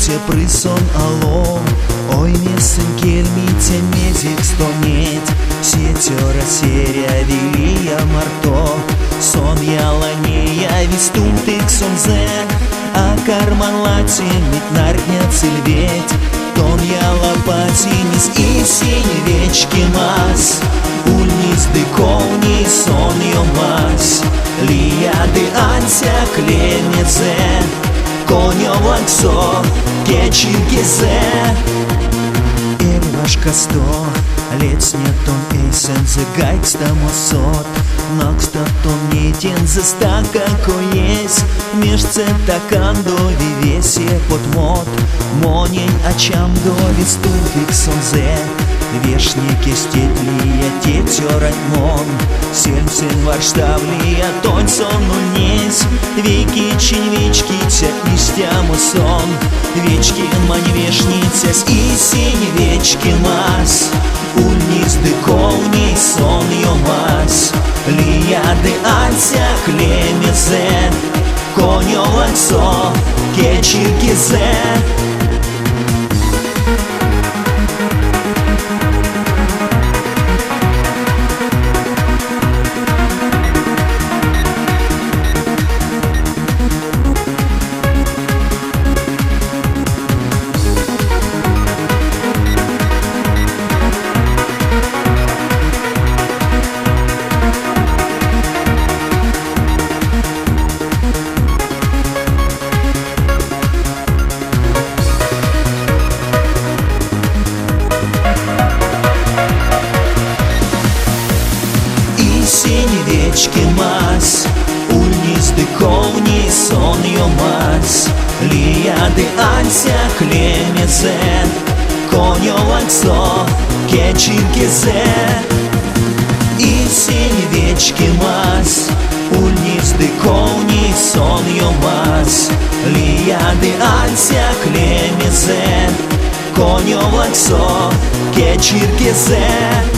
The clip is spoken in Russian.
se prison alom. Oi mesen kelmite mezik stonet, Сетера серия вилия марто, Сон яланея вистунтик сонзе, А карман латимит нарня цельветь, Тон яла патинис и синевечки мас, Ульниз дыковни сон йомас, Лияды антя клемезе, Коньо ваксо кечилгезе. Вашка сто летсня тон эйсен зе гайкста мосот, Накста тон нетен зе стака коес, Межце такан до вивесе подмот, Монень ачам до виступик сонзе, Вешнеке стетлия тетера мон, Сельмсен варштавлия тонь сон ульнес, Вики чинвички тя истяму сон, Вечки мань вешницес и синевечки мас, Ульниз дыковни сон йомас, Лияды антя клемезе, Коньо ваксо кечилгезе. Синевечки мас, Ульниз дыковни сон йомас, Лияды антя клемезе, Коньо ваксо кечилгезе. И синевечки мас, Ульниз дыковни сон йомас, Лияды антя клемезе, Коньо ваксо кечилгезе.